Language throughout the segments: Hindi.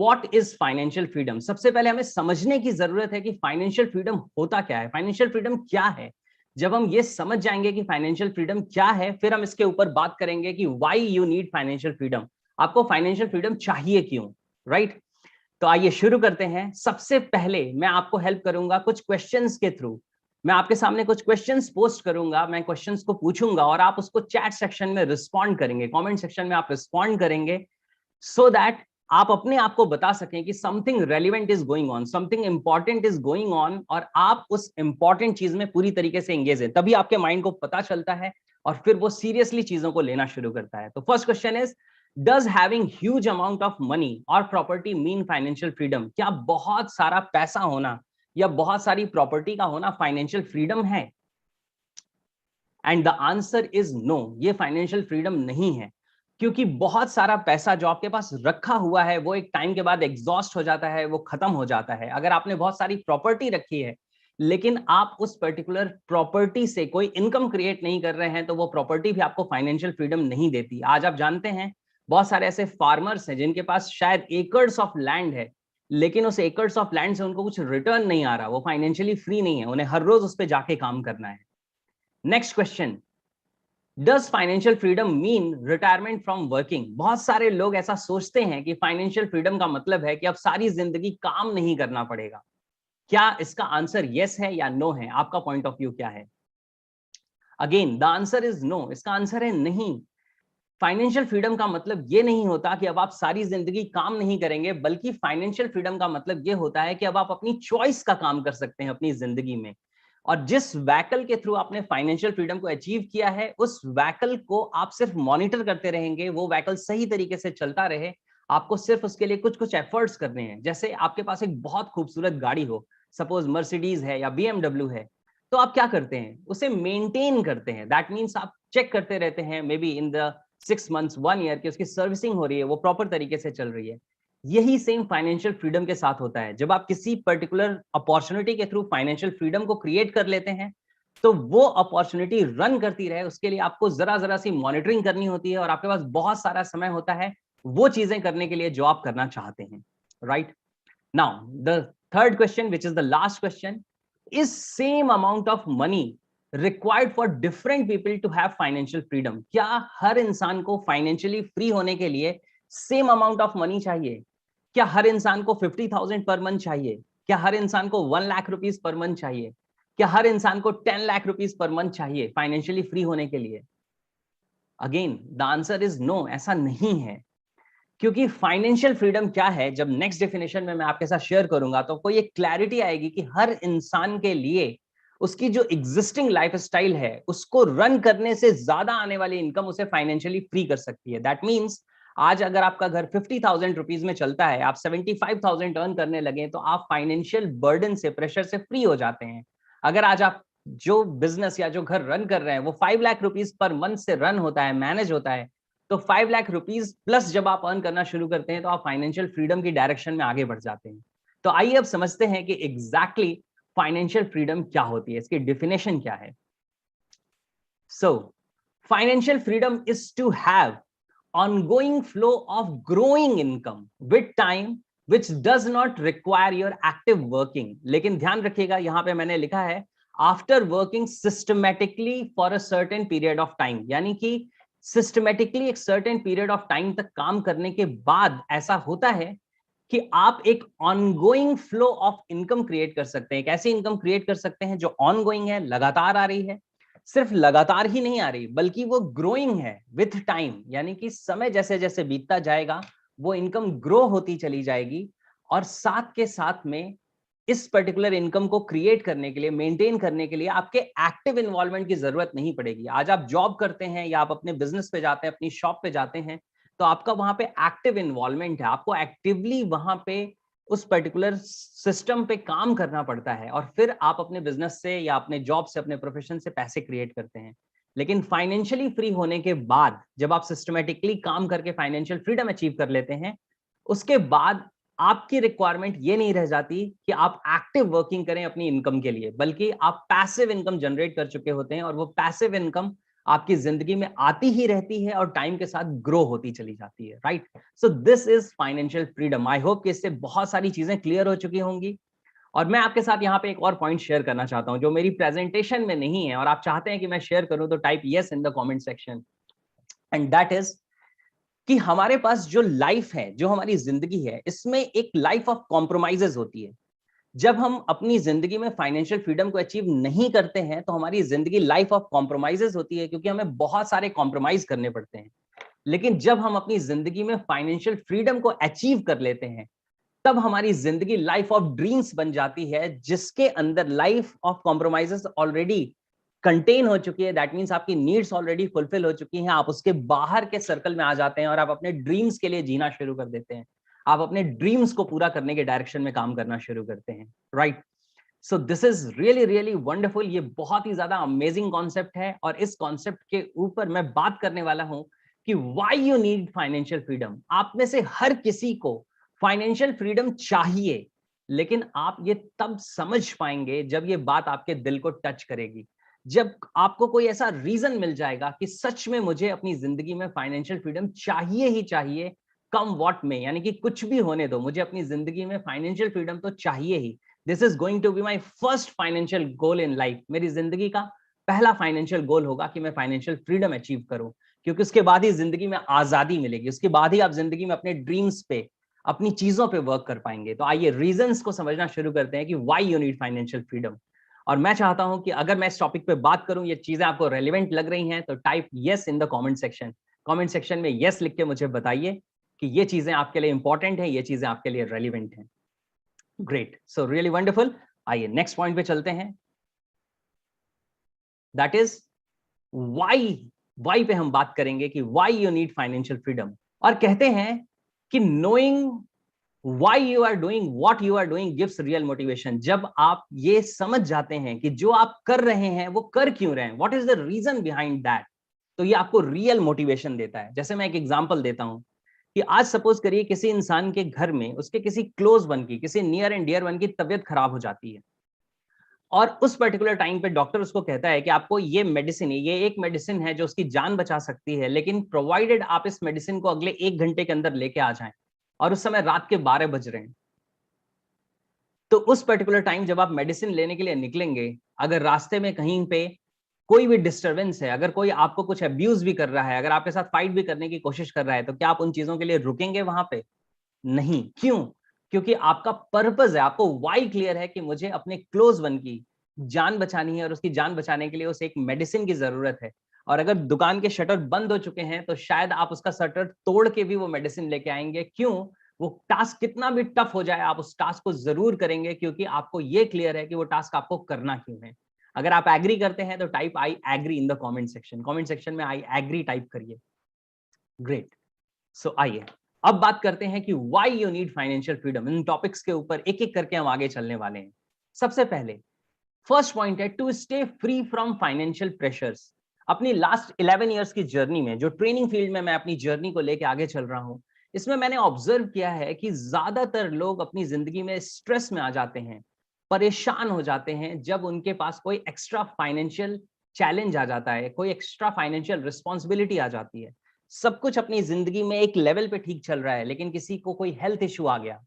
What is financial freedom? सबसे पहले हमें समझने की जरूरत है कि फाइनेंशियल फ्रीडम होता क्या है, फाइनेंशियल फ्रीडम क्या है। जब हम ये समझ जाएंगे कि फाइनेंशियल फ्रीडम क्या है, फिर हम इसके ऊपर बात करेंगे कि why you need financial freedom, आपको फाइनेंशियल फ्रीडम चाहिए क्यों, राइट? तो आइए शुरू करते हैं। सबसे पहले मैं आपको हेल्प करूंगा कुछ क्वेश्चंस के थ्रू। मैं आपके सामने कुछ क्वेश्चंस पोस्ट करूंगा, मैं क्वेश्चंस को पूछूंगा और आप उसको चैट सेक्शन में रिस्पॉन्ड करेंगे, कमेंट सेक्शन में आप रिस्पॉन्ड करेंगे, सो दैट आप अपने आप को बता सकें कि something relevant is going on, something important is going on, और आप उस इंपॉर्टेंट चीज में पूरी तरीके से एंगेज हैं। तभी आपके माइंड को पता चलता है और फिर वो सीरियसली चीजों को लेना शुरू करता है। तो first question is, does having huge amount of money और प्रॉपर्टी मीन फाइनेंशियल फ्रीडम? क्या बहुत सारा पैसा होना या बहुत सारी प्रॉपर्टी का होना फाइनेंशियल फ्रीडम है? And the answer is no, ये फाइनेंशियल फ्रीडम नहीं है। क्योंकि बहुत सारा पैसा जो आपके पास रखा हुआ है वो एक टाइम के बाद एग्जॉस्ट हो जाता है, वो खत्म हो जाता है। अगर आपने बहुत सारी प्रॉपर्टी रखी है लेकिन आप उस पर्टिकुलर प्रॉपर्टी से कोई इनकम क्रिएट नहीं कर रहे हैं, तो वो प्रॉपर्टी भी आपको फाइनेंशियल फ्रीडम नहीं देती। आज आप जानते हैं बहुत सारे ऐसे फार्मर्स हैं जिनके पास शायद एकर्स ऑफ लैंड है, लेकिन उस एकर्स ऑफ लैंड से उनको कुछ रिटर्न नहीं आ रहा, वो फाइनेंशियली फ्री नहीं है, उन्हें हर रोज उस पर जाके काम करना है। Next question, does financial freedom mean retirement from working? बहुत सारे लोग ऐसा सोचते हैं कि फाइनेंशियल फ्रीडम का मतलब है कि अब सारी जिंदगी काम नहीं करना पड़ेगा। क्या इसका आंसर यस है या नो है? आपका पॉइंट ऑफ व्यू क्या है? Again the answer is no, इसका आंसर है नहीं। फाइनेंशियल फ्रीडम का मतलब ये नहीं होता कि अब आप सारी जिंदगी काम नहीं करेंगे, बल्कि फाइनेंशियल फ्रीडम का मतलब ये होता है कि अब आप अपनी चॉइस का काम कर सकते हैं अपनी जिंदगी में। और जिस वैकल के थ्रू आपने फाइनेंशियल फ्रीडम को अचीव किया है, उस वैकल को आप सिर्फ मॉनिटर करते रहेंगे, वो वैकल सही तरीके से चलता रहे। आपको सिर्फ उसके लिए कुछ कुछ एफर्ट्स करने हैं। जैसे आपके पास एक बहुत खूबसूरत गाड़ी हो, सपोज मर्सिडीज है या बीएमडब्ल्यू है, तो आप क्या करते हैं? उसे मेंटेन करते हैं। दैट मीन्स आप चेक करते रहते हैं, may be in the 6 months 1 year की उसकी सर्विसिंग हो रही है, वो प्रॉपर तरीके से चल रही है। यही सेम फाइनेंशियल फ्रीडम के साथ होता है। जब आप किसी पर्टिकुलर अपॉर्चुनिटी के थ्रू फाइनेंशियल फ्रीडम को क्रिएट कर लेते हैं, तो वो अपॉर्चुनिटी रन करती रहे, उसके लिए आपको जरा जरा सी मॉनिटरिंग करनी होती है और आपके पास बहुत सारा समय होता है वो चीजें करने के लिए जो आप करना चाहते हैं, right? Now the third question, which is the last question, is same amount of money required for different people to have financial freedom? क्या हर इंसान को फाइनेंशियली फ्री होने के लिए सेम अमाउंट ऑफ मनी चाहिए? क्या हर इंसान को 50,000 पर मंथ चाहिए? क्या हर इंसान को 1 लाख रुपीज पर मंथ चाहिए? क्या हर इंसान को 10 लाख रुपीज पर मंथ चाहिए फाइनेंशियली फ्री होने के लिए? Again the answer is no, ऐसा नहीं है। क्योंकि फाइनेंशियल फ्रीडम क्या है, जब नेक्स्ट डेफिनेशन में मैं आपके साथ शेयर करूंगा तो आपको ये क्लैरिटी आएगी कि हर इंसान के लिए उसकी जो एग्जिस्टिंग लाइफस्टाइल है उसको रन करने से ज्यादा आने वाली इनकम उसे फाइनेंशियली फ्री कर सकती है। दैट मीन्स आज अगर आपका घर 50,000 रुपीज में चलता है, आप 75,000 अर्न करने लगे, तो आप फाइनेंशियल बर्डन से, प्रेशर से फ्री हो जाते हैं। अगर आज आप जो बिजनेस या जो घर रन कर रहे हैं वो 5 लाख रुपीज पर मंथ से रन होता है, मैनेज होता है, तो 5 लाख रुपीज प्लस जब आप अर्न करना शुरू करते हैं तो आप फाइनेंशियल फ्रीडम की डायरेक्शन में आगे बढ़ जाते हैं। तो आइए अब समझते हैं कि एग्जैक्टली फाइनेंशियल फ्रीडम क्या होती है, इसकी डेफिनेशन क्या है। So financial freedom is to have ongoing flow of growing income with time which does not require your active working। लेकिन ध्यान रखिएगा, यहां पे मैंने लिखा है after working systematically for a certain period of time, यानी कि सिस्टमेटिकली एक सर्टेन पीरियड ऑफ टाइम तक काम करने के बाद ऐसा होता है कि आप एक ongoing flow of income create कर सकते हैं। एक ऐसी इनकम क्रिएट कर सकते हैं जो ऑनगोइंग है, लगातार आ रही है। सिर्फ लगातार ही नहीं आ रही बल्कि वो ग्रोइंग है विथ टाइम, यानी कि समय जैसे जैसे बीतता जाएगा वो इनकम ग्रो होती चली जाएगी। और साथ के साथ में इस पर्टिकुलर इनकम को क्रिएट करने के लिए, मेंटेन करने के लिए आपके एक्टिव इन्वॉल्वमेंट की जरूरत नहीं पड़ेगी। आज आप जॉब करते हैं या आप अपने बिजनेस पे जाते हैं, अपनी शॉप पे जाते हैं, तो आपका वहां पे एक्टिव इन्वॉल्वमेंट है, आपको एक्टिवली वहां पे उस पर्टिकुलर सिस्टम पे काम करना पड़ता है और फिर आप अपने बिजनेस से या अपने जॉब से, अपने प्रोफेशन से पैसे क्रिएट करते हैं। लेकिन फाइनेंशियली फ्री होने के बाद जब आप सिस्टमेटिकली काम करके फाइनेंशियल फ्रीडम अचीव कर लेते हैं, उसके बाद आपकी रिक्वायरमेंट ये नहीं रह जाती कि आप एक्टिव वर्किंग करें अपनी इनकम के लिए, बल्कि आप पैसिव इनकम जनरेट कर चुके होते हैं और वो पैसिव इनकम आपकी जिंदगी में आती ही रहती है और टाइम के साथ ग्रो होती चली जाती है, right? So this is financial freedom. I hope कि इससे बहुत सारी चीजें क्लियर हो चुकी होंगी। और मैं आपके साथ यहाँ पे एक और पॉइंट शेयर करना चाहता हूं जो मेरी प्रेजेंटेशन में नहीं है और आप चाहते हैं कि मैं शेयर करूं, तो type yes in the comment section. And that is कि हमारे पास जो लाइफ है, जो हमारी जिंदगी है, इसमें एक लाइफ ऑफ कॉम्प्रोमाइजेस होती है। जब हम अपनी जिंदगी में फाइनेंशियल फ्रीडम को अचीव नहीं करते हैं तो हमारी जिंदगी लाइफ ऑफ कॉम्प्रोमाइजेस होती है, क्योंकि हमें बहुत सारे कॉम्प्रोमाइज करने पड़ते हैं। लेकिन जब हम अपनी जिंदगी में फाइनेंशियल फ्रीडम को अचीव कर लेते हैं, तब हमारी जिंदगी लाइफ ऑफ ड्रीम्स बन जाती है, जिसके अंदर life of compromises already contain हो चुकी है। दैट मीन्स आपकी नीड्स ऑलरेडी फुलफिल हो चुकी हैं, आप उसके बाहर के सर्कल में आ जाते हैं और आप अपने ड्रीम्स के लिए जीना शुरू कर देते हैं। आप अपने ड्रीम्स को पूरा करने के डायरेक्शन में काम करना शुरू करते हैं, right? So this is really really wonderful. ये बहुत ही ज्यादा अमेजिंग कॉन्सेप्ट है और इस कॉन्सेप्ट के ऊपर मैं बात करने वाला हूं कि why you need financial freedom. आप में से हर किसी को फाइनेंशियल फ्रीडम चाहिए, लेकिन आप ये तब समझ पाएंगे जब ये बात आपके दिल को टच करेगी, जब आपको कोई ऐसा रीजन मिल जाएगा कि सच में मुझे अपनी जिंदगी में फाइनेंशियल फ्रीडम चाहिए ही चाहिए, कम व्हाट में, यानी कि कुछ भी होने दो, मुझे अपनी जिंदगी में फाइनेंशियल फ्रीडम तो चाहिए ही। This is going to be my first financial goal in life. मेरी जिंदगी का पहला फाइनेंशियल गोल होगा कि मैं फाइनेंशियल फ्रीडम अचीव करूं, क्योंकि उसके बाद ही जिंदगी में आजादी मिलेगी, उसके बाद ही आप जिंदगी में अपने ड्रीम्स पे, अपनी चीजों पे वर्क कर पाएंगे। तो आइए रीजंस को समझना शुरू करते हैं कि why you need financial freedom. और मैं चाहता हूं कि अगर मैं इस टॉपिक पे बात करूं, ये चीजें आपको रेलिवेंट लग रही हैं, तो type yes in the comment section. Comment section में यस लिख के मुझे बताइए कि ये चीजें आपके लिए इंपॉर्टेंट है, ये चीजें आपके लिए रेलिवेंट हैं। Great, so really wonderful. आइए नेक्स्ट पॉइंट पे चलते हैं। दैट इज वाई पे हम बात करेंगे कि why you need financial freedom. और कहते हैं कि knowing why you are doing what you are doing gives real motivation। जब आप ये समझ जाते हैं कि जो आप कर रहे हैं वो कर क्यों रहे हैं, what is the reason behind that, तो ये आपको रियल मोटिवेशन देता है। जैसे मैं एक एग्जांपल देता हूं कि आज सपोज करिए किसी इंसान के घर में उसके किसी क्लोज वन की, किसी नियर एंड डियर वन की तबियत खराब हो जाती है, और उस पर्टिकुलर टाइम पे डॉक्टर उसको कहता है कि आपको ये मेडिसिन, ये एक मेडिसिन है जो उसकी जान बचा सकती है, लेकिन प्रोवाइडेड आप इस मेडिसिन को अगले 1 घंटे के अंदर लेके आ जाएं, और उस समय रात के 12 बज रहे हैं। तो उस पर्टिकुलर टाइम जब आप मेडिसिन लेने के लिए निकलेंगे, अगर रास्ते में कहीं पे कोई भी डिस्टरबेंस है, अगर कोई आपको कुछ अब्यूज भी कर रहा है, अगर आपके साथ फाइट भी करने की कोशिश कर रहा है, तो क्या आप उन चीजों के लिए रुकेंगे वहां पे? नहीं। क्यों? क्योंकि आपका पर्पस है, आपको वाई क्लियर है कि मुझे अपने क्लोज वन की जान बचानी है, और उसकी जान बचाने के लिए उसे एक मेडिसिन की जरूरत है। और अगर दुकान के शटर बंद हो चुके हैं तो शायद आप उसका शटर तोड़ के भी वो मेडिसिन लेके आएंगे। क्यों? वो टास्क कितना भी टफ हो जाए, आप उस टास्क को जरूर करेंगे, क्योंकि आपको ये क्लियर है कि वो टास्क आपको करना क्यों है। अगर आप एग्री करते हैं तो type I agree in the comment section. Comment section में आई एग्री टाइप करिए। ग्रेट। सो आइए अब बात करते हैं कि why you need financial freedom. इन टॉपिक्स के ऊपर एक एक करके हम आगे चलने वाले हैं। सबसे पहले फर्स्ट पॉइंट है to stay free from financial pressures. अपनी लास्ट 11 इयर्स की जर्नी में, जो ट्रेनिंग फील्ड में मैं अपनी जर्नी को लेकर आगे चल रहा हूं, इसमें मैंने ऑब्जर्व किया है कि ज्यादातर लोग अपनी जिंदगी में स्ट्रेस में आ जाते हैं, परेशान हो जाते हैं, जब उनके पास कोई एक्स्ट्रा फाइनेंशियल चैलेंज आ जाता है, कोई एक्स्ट्रा फाइनेंशियल रिस्पॉन्सिबिलिटी आ जाती है। सब कुछ अपनी जिंदगी में एक लेवल पे ठीक चल रहा है, लेकिन किसी को कोई हेल्थ इश्यू आ गया,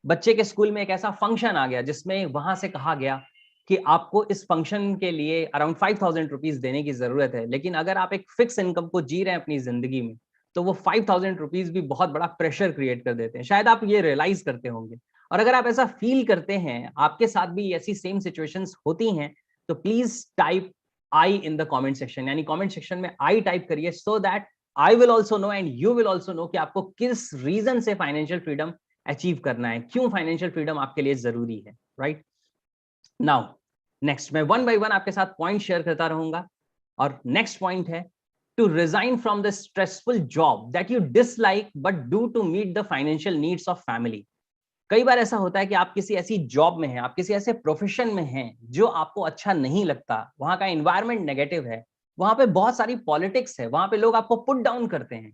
बच्चे के स्कूल में एक ऐसा फंक्शन आ गया जिसमें वहां से कहा गया कि आपको इस फंक्शन के लिए अराउंड 5,000 रुपीज देने की जरूरत है, लेकिन अगर आप एक फिक्स इनकम को जी रहे हैं अपनी जिंदगी में, तो वो 5,000 रुपीज भी बहुत बड़ा प्रेशर क्रिएट कर देते हैं। शायद आप ये रियलाइज करते होंगे, और अगर आप ऐसा फील करते हैं, आपके साथ भी ऐसी सेम सिचुएशंस होती हैं, तो please type I in the comment section, यानी कमेंट सेक्शन में आई टाइप करिए, so that I will also know and you will also know कि आपको किस रीजन से फाइनेंशियल फ्रीडम अचीव करना है, क्यों फाइनेंशियल फ्रीडम आपके लिए जरूरी है, राइट? नाउ नेक्स्ट मैं वन बाय वन आपके साथ पॉइंट शेयर करता रहूंगा। और नेक्स्ट पॉइंट है to resign from the stressful job that you dislike but do to meet the financial needs of family. कई बार ऐसा होता है कि आप किसी ऐसी जॉब में हैं, आप किसी ऐसे प्रोफेशन में हैं जो आपको अच्छा नहीं लगता, वहां का एनवायरनमेंट नेगेटिव है, वहां पे बहुत सारी पॉलिटिक्स है, वहां पे लोग आपको पुट डाउन करते हैं,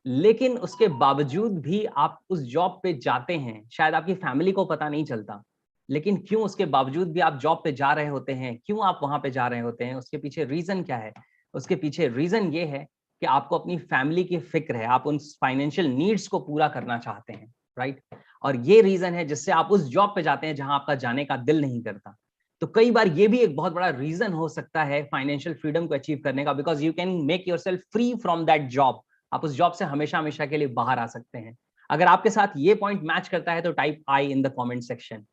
लेकिन उसके बावजूद भी आप उस जॉब पे जाते हैं। शायद आपकी फैमिली को पता नहीं चलता, लेकिन क्यों उसके बावजूद भी आप जॉब पे जा रहे होते हैं, क्यों आप वहां पे जा रहे होते हैं, उसके पीछे रीजन क्या है? उसके पीछे रीजन ये है कि आपको अपनी फैमिली की फिक्र है, आप उन फाइनेंशियल नीड्स को पूरा करना चाहते हैं, राइट? और ये रीजन है जिससे आप उस जॉब पे जाते हैं जहां आपका जाने का दिल नहीं करता। तो कई बार ये भी एक बहुत बड़ा रीजन हो सकता है फाइनेंशियल फ्रीडम को अचीव करने का, because you can make yourself free from that job. आप उस जॉब से हमेशा हमेशा के लिए बाहर आ सकते हैं। अगर आपके साथ ये पॉइंट मैच करता है तो type I in the comment section.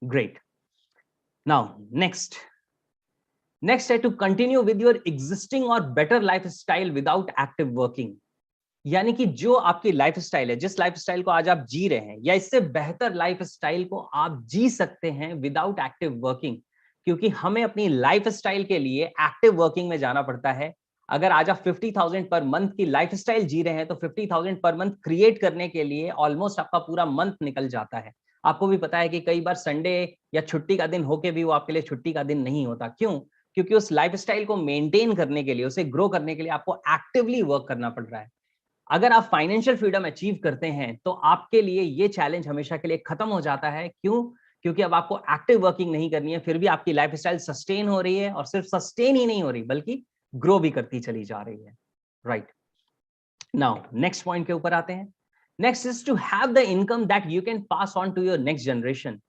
Great. Now next है to continue with your existing और better lifestyle without active working. यानी कि जो आपकी लाइफस्टाइल है, जिस लाइफस्टाइल को आज आप जी रहे हैं, या इससे बेहतर लाइफस्टाइल को आप जी सकते हैं विदाउट एक्टिव वर्किंग। क्योंकि हमें अपनी लाइफस्टाइल के लिए एक्टिव वर्किंग में जाना पड़ता है। अगर आज आप 50,000 पर मंथ की लाइफस्टाइल जी रहे हैं तो 50,000 पर मंथ क्रिएट करने के लिए ऑलमोस्ट आपका पूरा मंथ निकल जाता है। आपको भी पता है कि कई बार संडे या छुट्टी का दिन होके भी वो आपके लिए छुट्टी का दिन नहीं होता। क्यों? क्योंकि उस लाइफस्टाइल को मेंटेन करने के लिए, उसे ग्रो करने के लिए आपको एक्टिवली वर्क करना पड़ रहा है। अगर आप फाइनेंशियल फ्रीडम अचीव करते हैं तो आपके लिए ये चैलेंज हमेशा के लिए खत्म हो जाता है। क्यों? क्योंकि अब आपको एक्टिव वर्किंग नहीं करनी है, फिर भी आपकी लाइफस्टाइल सस्टेन हो रही है, और सिर्फ सस्टेन ही नहीं हो रही बल्कि ग्रो भी करती चली जा रही है, राइट? नाउ नेक्स्ट पॉइंट के ऊपर आते हैं। Next is to have the income that you can pass on to your next generation.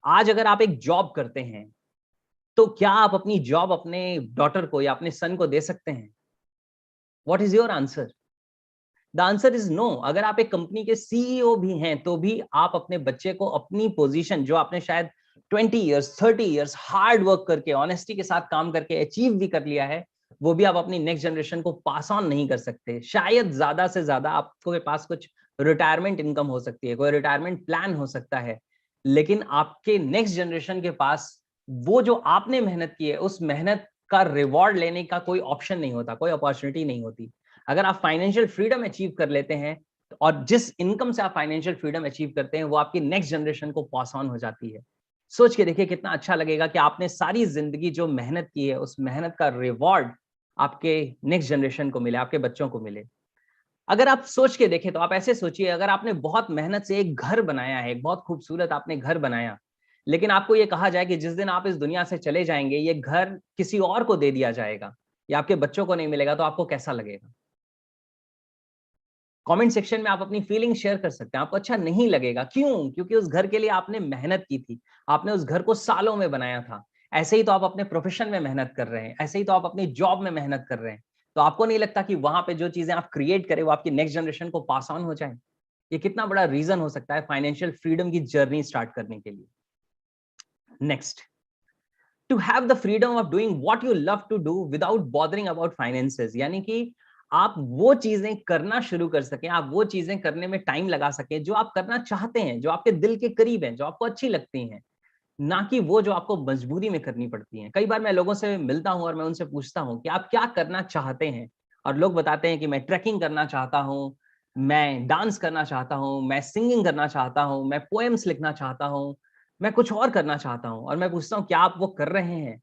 आज अगर आप एक जॉब करते हैं तो क्या आप अपनी जॉब अपने डॉटर को या अपने सन को दे सकते हैं? What is your answer? The answer is no. अगर आप एक कंपनी के सीईओ भी हैं तो भी आप अपने बच्चे को अपनी पोजीशन, जो आपने शायद 20 इयर्स 30 इयर्स हार्ड वर्क करके ऑनेस्टी के साथ काम करके अचीव भी कर लिया है, वो भी आप अपनी नेक्स्ट जनरेशन को पास ऑन नहीं कर सकते। शायद ज्यादा से ज्यादा आपके पास कुछ रिटायरमेंट इनकम हो सकती है, कोई रिटायरमेंट प्लान हो सकता है, लेकिन आपके नेक्स्ट जनरेशन के पास वो जो आपने मेहनत की है उस मेहनत का रिवॉर्ड लेने का कोई ऑप्शन नहीं होता, कोई अपॉर्चुनिटी नहीं होती। अगर आप फाइनेंशियल फ्रीडम अचीव कर लेते हैं और जिस इनकम से आप फाइनेंशियल फ्रीडम अचीव करते हैं वो आपकी नेक्स्ट जनरेशन को पास ऑन हो जाती है। सोच के देखिए कितना अच्छा लगेगा कि आपने सारी जिंदगी जो मेहनत की है उस मेहनत का रिवॉर्ड आपके नेक्स्ट जनरेशन को मिले, आपके बच्चों को मिले। अगर आप सोच के देखें तो आप ऐसे सोचिए, अगर आपने बहुत मेहनत से एक घर बनाया है, एक बहुत खूबसूरत आपने घर बनाया, लेकिन आपको ये कहा जाए कि जिस दिन आप इस दुनिया से चले जाएंगे ये घर किसी और को दे दिया जाएगा या आपके बच्चों को नहीं मिलेगा, तो आपको कैसा लगेगा? कमेंट सेक्शन में आप अपनी फीलिंग शेयर कर सकते हैं। आपको अच्छा नहीं लगेगा। क्यों? क्योंकि उस घर के लिए आपने मेहनत की थी, आपने उस घर को सालों में बनाया था। ऐसे ही तो आप अपने प्रोफेशन में मेहनत कर रहे हैं, ऐसे ही तो आप अपनी जॉब में मेहनत कर रहे हैं। तो आपको नहीं लगता कि वहां पे जो चीजें आप क्रिएट करें वो आपकी नेक्स्ट जनरेशन को पास ऑन हो जाए? ये कितना बड़ा रीजन हो सकता है फाइनेंशियल फ्रीडम की जर्नी स्टार्ट करने के लिए। Next, to have the freedom of doing what you love to do without bothering about finances. यानी कि आप वो चीजें करना शुरू कर सकें, आप वो चीजें करने में टाइम लगा सकें जो आप करना चाहते हैं, जो आपके दिल के करीब हैं, जो आपको अच्छी लगती हैं, ना कि वो जो आपको मजबूरी में करनी पड़ती हैं। कई बार मैं लोगों से मिलता हूं और मैं उनसे पूछता हूं कि आप क्या करना चाहते हैं, और लोग बताते हैं कि मैं ट्रैकिंग करना चाहता हूं, मैं डांस करना चाहता हूं, मैं सिंगिंग करना चाहता हूं, मैं पोएम्स लिखना चाहता हूं, मैं कुछ और करना चाहता हूं। और मैं पूछता हूं क्या आप वो कर रहे हैं?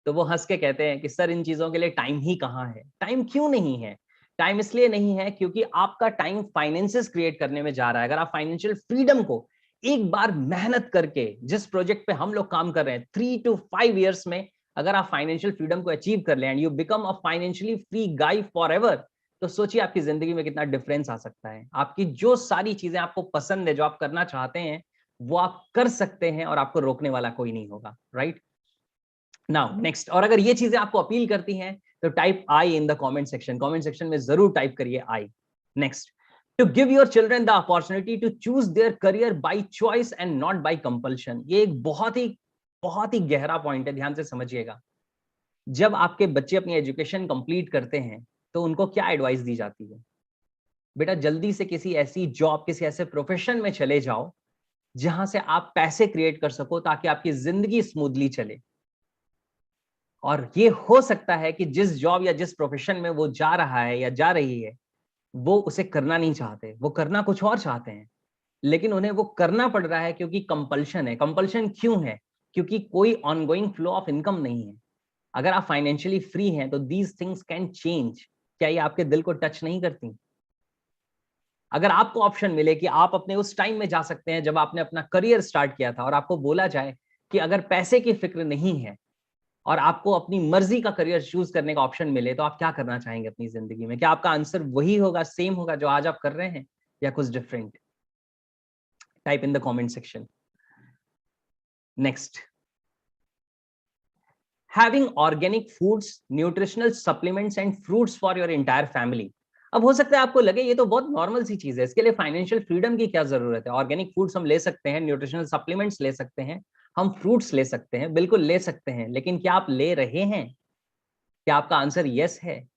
तो वो हंस के कहते हैं कि सर इन चीजों के लिए टाइम ही कहाँ है। टाइम क्यों नहीं है? टाइम इसलिए नहीं है क्योंकि आपका टाइम फाइनेंसेस क्रिएट करने में जा रहा है। अगर आप फाइनेंशियल फ्रीडम को एक बार मेहनत करके, जिस प्रोजेक्ट पे हम लोग काम कर रहे हैं, 3 to 5 इयर्स में अगर आप फाइनेंशियल फ्रीडम को अचीव कर लें and you become a financially free guy for ever, तो सोचिए आपकी जिंदगी में कितना डिफरेंस आ सकता है। आपकी जो सारी चीजें आपको पसंद है, जो आप करना चाहते हैं, वो आप कर सकते हैं और आपको रोकने वाला कोई नहीं होगा, राइट? नाउ नेक्स्ट, और अगर ये चीजें आपको अपील करती हैं तो type I in the comment section. Comment section में जरूर टाइप करिए I. Next, to give your children the opportunity to choose their career by choice and not by compulsion. ये एक बहुत ही गहरा पॉइंट है, ध्यान से समझिएगा। जब आपके बच्चे अपनी एजुकेशन कंप्लीट करते हैं तो उनको क्या एडवाइस दी जाती है? बेटा जल्दी से किसी ऐसी जॉब, किसी ऐसे प्रोफेशन में चले जाओ जहां से आप पैसे क्रिएट कर सको ताकि आपकी जिंदगी स्मूथली चले। और ये हो सकता है कि जिस जॉब या जिस प्रोफेशन में वो जा रहा है या जा रही है, वो उसे करना नहीं चाहते, वो करना कुछ और चाहते हैं, लेकिन उन्हें वो करना पड़ रहा है क्योंकि कंपल्शन है। कंपल्शन क्यों है? क्योंकि कोई ऑनगोइंग फ्लो ऑफ इनकम नहीं है। अगर आप फाइनेंशियली फ्री हैं तो दीज थिंग्स कैन चेंज। क्या ये आपके दिल को टच नहीं करती? अगर आपको ऑप्शन मिले कि आप अपने उस टाइम में जा सकते हैं जब आपने अपना करियर स्टार्ट किया था, और आपको बोला जाए कि अगर पैसे की फिक्र नहीं है और आपको अपनी मर्जी का करियर चूज करने का ऑप्शन मिले, तो आप क्या करना चाहेंगे अपनी जिंदगी में? क्या आपका आंसर वही होगा, सेम होगा जो आज आप कर रहे हैं, या कुछ different? Type in the comment section. Next, having organic foods, nutritional supplements and fruits for your entire family. अब हो सकता है आपको लगे ये तो बहुत नॉर्मल सी चीज है, इसके लिए फाइनेंशियल फ्रीडम की क्या जरूरत है? ऑर्गेनिक फूड्स हम ले सकते हैं, न्यूट्रिशनल सप्लीमेंट्स ले सकते हैं, हम फ्रूट्स ले सकते हैं, बिल्कुल ले सकते हैं, लेकिन क्या आप ले रहे हैं? क्या आपका आंसर यस है?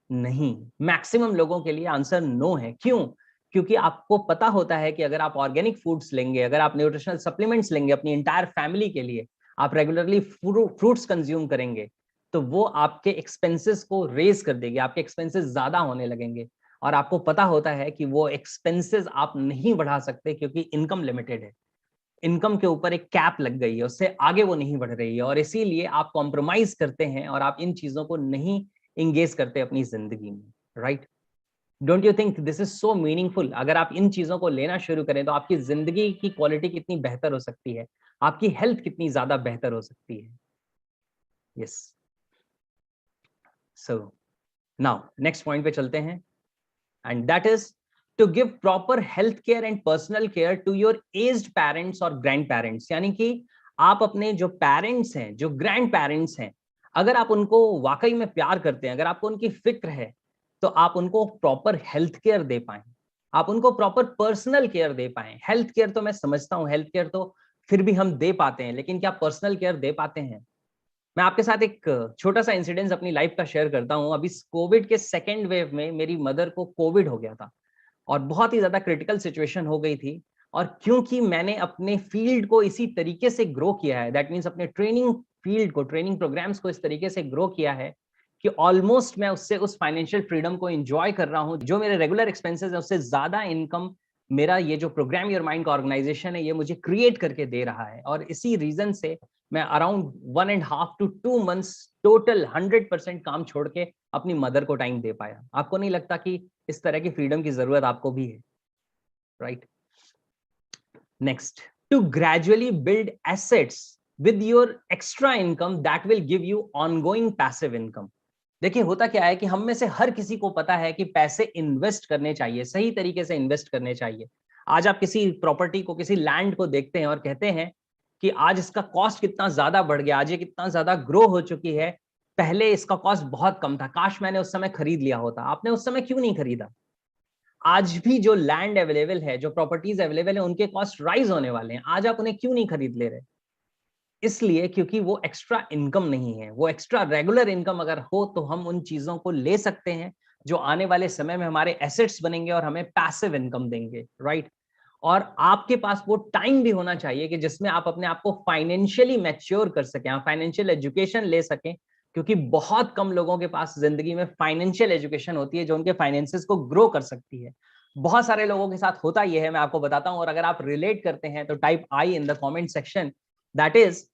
नहीं। मैक्सिमम लोगों के लिए आंसर नो है। क्यों? क्योंकि आपको पता होता है कि अगर आप ऑर्गेनिक फूड्स लेंगे, अगर आप न्यूट्रिशनल सप्लीमेंट्स लेंगे अपनी एंटायर फैमिली के लिए, आप रेगुलरली फ्रूट्स कंज्यूम करेंगे, तो वो आपके एक्सपेंसेस को रेज कर देगी, आपके एक्सपेंसेस ज्यादा होने लगेंगे। और आपको पता होता है कि वो एक्सपेंसेस आप नहीं बढ़ा सकते, क्योंकि इनकम लिमिटेड है, इनकम के ऊपर एक कैप लग गई है, उससे आगे वो नहीं बढ़ रही है, और इसीलिए आप कॉम्प्रोमाइज करते हैं और आप इन चीजों को नहीं इंगेज करते अपनी जिंदगी में, right? Don't you think this is so meaningful? अगर आप इन चीजों को लेना शुरू करें तो आपकी जिंदगी की क्वालिटी कितनी बेहतर हो सकती है, आपकी हेल्थ कितनी ज्यादा बेहतर हो सकती है। Yes, so now next point पे चलते हैं, and that is to give proper health care and personal care to your aged parents और ग्रैंड पेरेंट्स। यानी कि आप अपने जो पेरेंट्स हैं, जो ग्रैंड पेरेंट्स हैं, अगर आप उनको वाकई में प्यार करते हैं, अगर आपको उनकी फिक्र है, तो आप उनको प्रॉपर हेल्थ केयर दे पाएं, आप उनको प्रॉपर पर्सनल केयर दे पाएं। हेल्थ केयर तो मैं समझता हूं, हेल्थ केयर तो फिर भी हम दे पाते हैं, लेकिन क्या पर्सनल केयर दे पाते हैं? मैं आपके साथ एक छोटा सा इंसिडेंस अपनी लाइफ का शेयर करता हूं। अभी कोविड के सेकेंड वेव में मेरी मदर को कोविड हो गया था और बहुत ही ज्यादा क्रिटिकल सिचुएशन हो गई थी। और क्योंकि मैंने अपने फील्ड को इसी तरीके से ग्रो किया है, दैट मीन्स अपने ट्रेनिंग फील्ड को, ट्रेनिंग प्रोग्राम्स को इस तरीके से ग्रो किया है कि ऑलमोस्ट मैं उससे उस फाइनेंशियल फ्रीडम को एंजॉय कर रहा हूं। जो मेरे रेगुलर एक्सपेंसेस है उससे ज्यादा इनकम मेरा ये जो प्रोग्राम योर माइंड का ऑर्गेनाइजेशन है ये मुझे क्रिएट करके दे रहा है। और इसी रीजन से मैं अराउंड 1.5 to 2 months टोटल 100% काम छोड़ के अपनी मदर को टाइम दे पाया। आपको नहीं लगता कि इस तरह की फ्रीडम की जरूरत आपको भी है, right? Next, to gradually build assets with your extra income that will give you ongoing passive income. देखिए होता क्या है कि हम में से हर किसी को पता है कि पैसे इन्वेस्ट करने चाहिए, सही तरीके से इन्वेस्ट करने चाहिए। आज आप किसी प्रॉपर्टी को, किसी लैंड को देखते हैं और कहते हैं कि आज इसका कॉस्ट कितना ज्यादा बढ़ गया, आज ये कितना ज्यादा ग्रो हो चुकी है, पहले इसका कॉस्ट बहुत कम था, काश मैंने उस समय खरीद लिया होता। आपने उस समय क्यों नहीं खरीदा? आज भी जो लैंड अवेलेबल है, जो प्रॉपर्टीज अवेलेबल है, उनके कॉस्ट राइज होने वाले हैं। आज आप उन्हें क्यों नहीं खरीद ले रहे? इसलिए क्योंकि वो एक्स्ट्रा इनकम नहीं है। वो एक्स्ट्रा रेगुलर इनकम अगर हो तो हम उन चीजों को ले सकते हैं जो आने वाले समय में हमारे एसेट्स बनेंगे और हमें पैसिव इनकम देंगे, राइट? और आपके पास वो टाइम भी होना चाहिए कि जिसमें आप अपने आप को फाइनेंशियली मैच्योर कर सकें, आप फाइनेंशियल एजुकेशन ले सकें, क्योंकि बहुत कम लोगों के पास जिंदगी में फाइनेंशियल एजुकेशन होती है जो उनके फाइनेंसेस को ग्रो कर सकती है। बहुत सारे लोगों के साथ होता यह है, मैं आपको बताता हूं, और अगर आप रिलेट करते हैं तो type I in the comment section. That is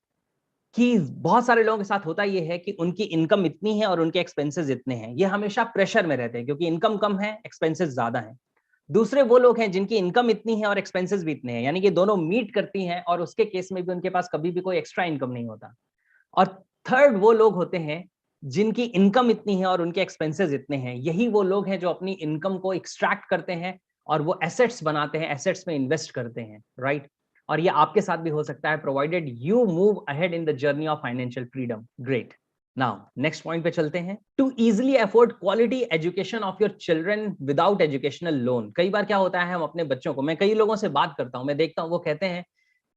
कि बहुत सारे लोगों के साथ होता यह है कि उनकी इनकम इतनी है और उनके एक्सपेंसेस इतने हैं। ये हमेशा प्रेशर में रहते हैं क्योंकि इनकम कम है, एक्सपेंसेस ज्यादा हैं। दूसरे वो लोग हैं जिनकी इनकम इतनी है और एक्सपेंसेस भी इतने हैं, यानी कि दोनों मीट करती हैं, और उसके केस में भी उनके पास कभी भी कोई एक्स्ट्रा इनकम नहीं होता। और थर्ड वो लोग होते हैं जिनकी इनकम इतनी है और उनके एक्सपेंसेस इतने हैं। यही वो लोग हैं जो अपनी इनकम को एक्सट्रैक्ट करते हैं और वो एसेट्स बनाते हैं, एसेट्स में इन्वेस्ट करते हैं, राइट? और ये आपके साथ भी हो सकता है, provided you move ahead in the journey of financial freedom. Great. Now next point पे चलते हैं, to easily afford quality education of your children without educational loan. कई बार क्या होता है, हम अपने बच्चों को, मैं कई लोगों से बात करता हूं, मैं देखता हूं, वो कहते हैं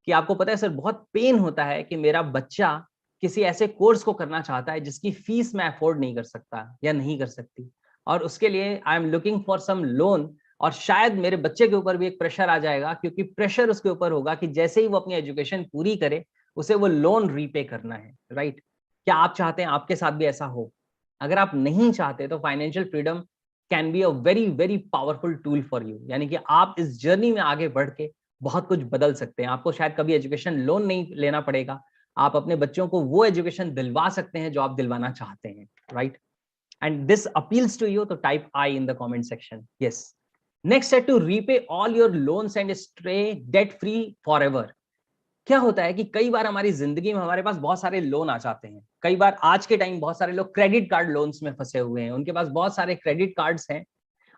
कि आपको पता है सर, बहुत पेन होता है कि मेरा बच्चा किसी ऐसे कोर्स को करना चाहता है जिसकी फीस मैं अफोर्ड नहीं कर सकता या नहीं कर सकती, और उसके लिए I am looking for some loan. और शायद मेरे बच्चे के ऊपर भी एक प्रेशर आ जाएगा, क्योंकि प्रेशर उसके ऊपर होगा कि जैसे ही वो अपनी एजुकेशन पूरी करे उसे वो लोन रीपे करना है, राइट? क्या आप चाहते हैं आपके साथ भी ऐसा हो? अगर आप नहीं चाहते तो financial freedom can be a very very powerful tool for you. यानी कि आप इस जर्नी में आगे बढ़ के बहुत कुछ बदल सकते हैं। आपको शायद कभी एजुकेशन लोन नहीं लेना पड़ेगा, आप अपने बच्चों को वो एजुकेशन दिलवा सकते हैं जो आप दिलवाना चाहते हैं, right? And this appeals to you, तो type I in the comment section, yes. Next है to repay all your loans and stay debt free forever. क्या होता है कि कई बार हमारी जिंदगी में हमारे पास बहुत सारे लोन आ जाते हैं। कई बार आज के टाइम बहुत सारे लोग क्रेडिट कार्ड लोन्स में फंसे हुए हैं, उनके पास बहुत सारे क्रेडिट कार्ड्स हैं।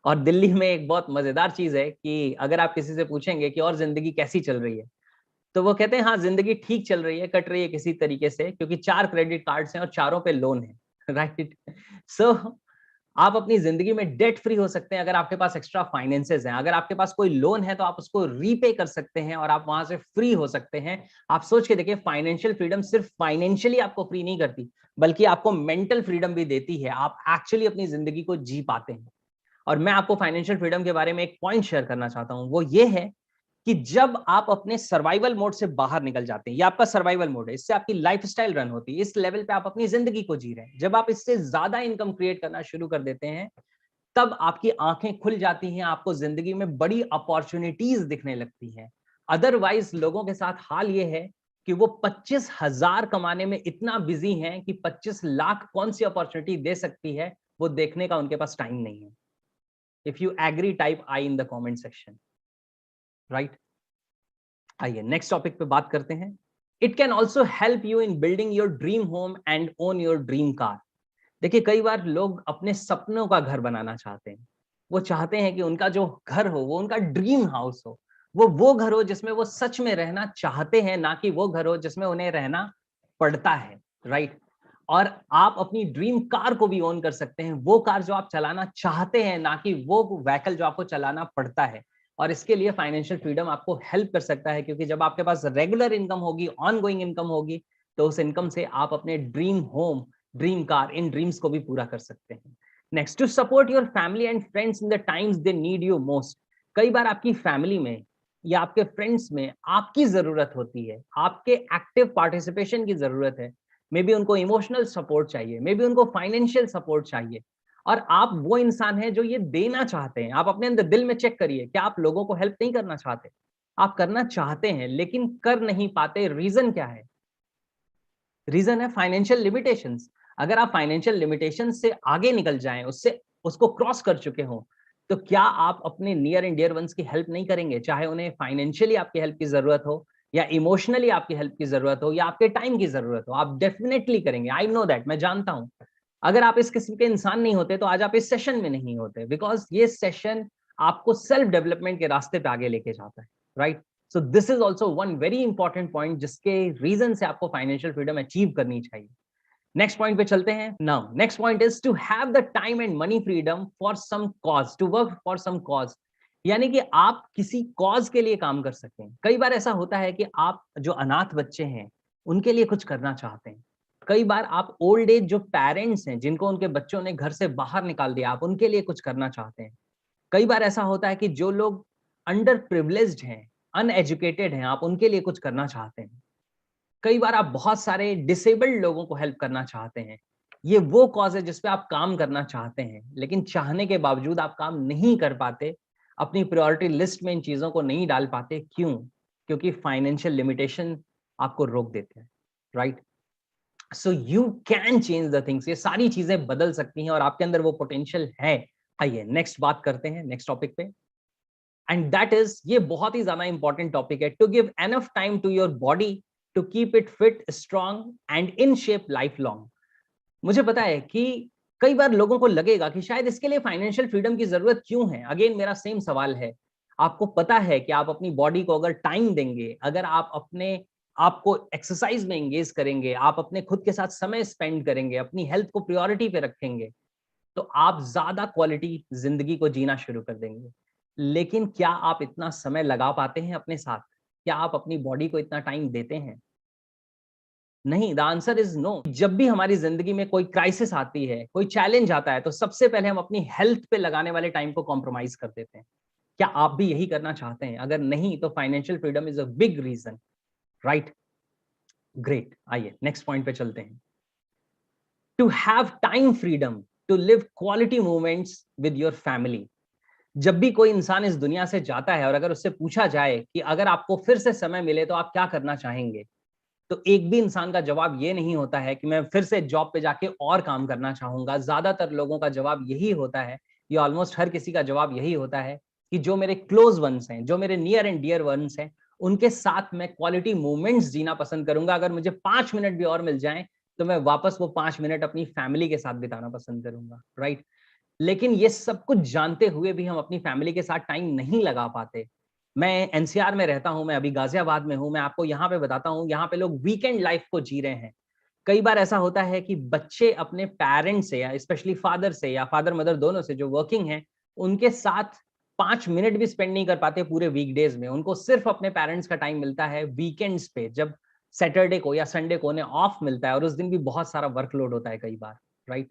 और दिल्ली में एक बहुत मजेदार चीज है कि अगर आप किसी से पूछेंगे कि और जिंदगी कैसी चल रही है, तो वो कहते हैं हाँ जिंदगी ठीक चल रही है, कट रही है किसी तरीके से, क्योंकि 4 क्रेडिट कार्ड्स हैं और चारों पे लोन है। राइट। सो आप अपनी जिंदगी में डेट फ्री हो सकते हैं अगर आपके पास एक्स्ट्रा फाइनेंसेस हैं। अगर आपके पास कोई लोन है तो आप उसको रीपे कर सकते हैं और आप वहां से फ्री हो सकते हैं। आप सोच के देखिए, फाइनेंशियल फ्रीडम सिर्फ फाइनेंशियली आपको फ्री नहीं करती, बल्कि आपको मेंटल फ्रीडम भी देती है। आप एक्चुअली अपनी जिंदगी को जी पाते हैं। और मैं आपको फाइनेंशियल फ्रीडम के बारे में एक पॉइंट शेयर करना चाहता हूं, वो ये है कि जब आप अपने सर्वाइवल मोड से बाहर निकल जाते हैं, ये आपका सर्वाइवल मोड है, इससे आपकी लाइफस्टाइल रन होती है, इस लेवल पे आप अपनी जिंदगी को जी रहे हैं। जब आप इससे ज्यादा इनकम क्रिएट करना शुरू कर देते हैं, तब आपकी आंखें खुल जाती हैं, आपको जिंदगी में बड़ी अपॉर्चुनिटीज दिखने लगती हैं। अदरवाइज लोगों के साथ हाल ये है कि वो 25,000 कमाने में इतना बिजी हैं कि 25 लाख कौन सी अपॉर्चुनिटी दे सकती है, वो देखने का उनके पास टाइम नहीं है। If you agree, type I in the comment section. Right. आइए नेक्स्ट टॉपिक पे बात करते हैं। It can also help you in building your dream home and own your dream car. देखिए, कई बार लोग अपने सपनों का घर बनाना चाहते हैं। वो चाहते हैं कि उनका जो घर हो वो उनका ड्रीम हाउस हो, वो घर हो जिसमें वो सच में रहना चाहते हैं, ना कि वो घर हो जिसमें उन्हें रहना पड़ता है। राइट। और आप अपनी ड्रीम कार को भी ओन कर सकते हैं, वो कार जो आप चलाना चाहते हैं, ना कि वो व्हीकल जो आपको चलाना पड़ता है। और इसके लिए फाइनेंशियल फ्रीडम आपको हेल्प कर सकता है, क्योंकि जब आपके पास रेगुलर इनकम होगी, ऑनगोइंग इनकम होगी, तो उस इनकम से आप अपने ड्रीम होम, ड्रीम कार, इन ड्रीम्स को भी पूरा कर सकते हैं। Next, to support your family and friends in the times they need you most. कई बार आपकी फैमिली में या आपके फ्रेंड्स में आपकी जरूरत होती है, आपके एक्टिव पार्टिसिपेशन की जरूरत है। मे बी उनको इमोशनल सपोर्ट चाहिए, मे बी उनको फाइनेंशियल सपोर्ट चाहिए, और आप वो इंसान हैं जो ये देना चाहते हैं। आप अपने अंदर दिल में चेक करिए, क्या आप लोगों को हेल्प नहीं करना चाहते? आप करना चाहते हैं लेकिन कर नहीं पाते। रीजन क्या है? रीजन है फाइनेंशियल लिमिटेशंस। अगर आप फाइनेंशियल लिमिटेशंस से आगे निकल जाएं, उससे उसको क्रॉस कर चुके हो, तो क्या आप अपने नियर एंड डियर वंस की हेल्प नहीं करेंगे? चाहे उन्हें फाइनेंशियली आपकी हेल्प की जरूरत हो, या इमोशनली आपकी हेल्प की जरूरत हो, या आपके टाइम की जरूरत हो, आप डेफिनेटली करेंगे। आई नो दैट, मैं जानता हूं। अगर आप इस किस्म के इंसान नहीं होते तो आज आप इस सेशन में नहीं होते, बिकॉज ये सेशन आपको सेल्फ डेवलपमेंट के रास्ते पे आगे लेके जाता है। Right. So this is also one very important point, जिसके रीजन से आपको फाइनेंशियल फ्रीडम अचीव करनी चाहिए। नेक्स्ट पॉइंट पे चलते हैं। Now next point is to have the time and money freedom for some cause, to work for some cause. यानी कि आप किसी कॉज के लिए काम कर सकें। कई बार ऐसा होता है कि आप जो अनाथ बच्चे हैं उनके लिए कुछ करना चाहते हैं। कई बार आप ओल्ड एज जो पेरेंट्स हैं, जिनको उनके बच्चों ने घर से बाहर निकाल दिया, आप उनके लिए कुछ करना चाहते हैं। कई बार ऐसा होता है कि जो लोग अंडर प्रिविलेज्ड हैं, अनएजुकेटेड हैं, आप उनके लिए कुछ करना चाहते हैं। कई बार आप बहुत सारे डिसेबल्ड लोगों को हेल्प करना चाहते हैं। ये वो कॉज है जिसपे आप काम करना चाहते हैं, लेकिन चाहने के बावजूद आप काम नहीं कर पाते, अपनी प्रायोरिटी लिस्ट में इन चीजों को नहीं डाल पाते। क्यों? क्योंकि फाइनेंशियल लिमिटेशन आपको रोक देते हैं। Right. So you can change the things. ये सारी चीजें बदल सकती हैं और आपके अंदर वो पोटेंशियल है। आइए नेक्स्ट बात करते हैं, नेक्स्ट टॉपिक पे। एंड दैट इज, ये बहुत ही ज्यादा इंपॉर्टेंट टॉपिक है, to give enough time to your body to keep it fit, strong and in shape life long. मुझे पता है कि कई बार लोगों को लगेगा कि शायद इसके लिए फाइनेंशियल फ्रीडम की जरूरत क्यों है। अगेन मेरा सेम सवाल है। आपको पता है कि आप अपनी बॉडी को अगर टाइम देंगे, अगर आप अपने आपको एक्सरसाइज में एंगेज करेंगे, आप अपने खुद के साथ समय स्पेंड करेंगे, अपनी हेल्थ को प्रायोरिटी पे रखेंगे, तो आप ज्यादा क्वालिटी जिंदगी को जीना शुरू कर देंगे। लेकिन क्या आप इतना समय लगा पाते हैं अपने साथ? क्या आप अपनी बॉडी को इतना टाइम देते हैं? नहीं। The answer is no. जब भी हमारी जिंदगी में कोई क्राइसिस आती है, कोई चैलेंज आता है, तो सबसे पहले हम अपनी हेल्थ पे लगाने वाले टाइम को कॉम्प्रोमाइज कर देते हैं। क्या आप भी यही करना चाहते हैं? अगर नहीं, तो financial freedom is a big reason. Right. Great. आइए नेक्स्ट पॉइंट पे चलते हैं। To have time freedom to live quality moments with your family. जब भी कोई इंसान इस दुनिया से जाता है और अगर उससे पूछा जाए कि अगर आपको फिर से समय मिले तो आप क्या करना चाहेंगे, तो एक भी इंसान का जवाब ये नहीं होता है कि मैं फिर से जॉब पे जाके और काम करना चाहूंगा। ज्यादातर लोगों का जवाब यही होता है, ये ऑलमोस्ट हर किसी का जवाब यही होता है, कि जो मेरे क्लोज वंस हैं, जो मेरे नियर एंड डियर वंस हैं, उनके साथ मैं क्वालिटी मोमेंट्स जीना पसंद करूंगा। अगर मुझे 5 मिनट भी और मिल जाएं तो मैं वापस वो 5 मिनट अपनी फैमिली के साथ बिताना पसंद करूंगा, राइट? लेकिन ये सब कुछ जानते हुए भी हम अपनी फैमिली के साथ टाइम नहीं लगा पाते। मैं एनसीआर में रहता हूं, मैं अभी गाजियाबाद में हूं, मैं आपको यहाँ पे बताता हूँ, यहाँ पे लोग वीकेंड लाइफ को जी रहे हैं। कई बार ऐसा होता है कि बच्चे अपने पेरेंट्स से या स्पेशली फादर से या फादर मदर दोनों से जो वर्किंग है, उनके साथ 5 मिनट भी स्पेंड नहीं कर पाते पूरे वीकडेज में। उनको सिर्फ अपने पेरेंट्स का टाइम मिलता है वीकेंड्स पे, जब सैटरडे को या संडे को उन्हें ऑफ मिलता है, और उस दिन भी बहुत सारा वर्कलोड होता है कई बार, राइट?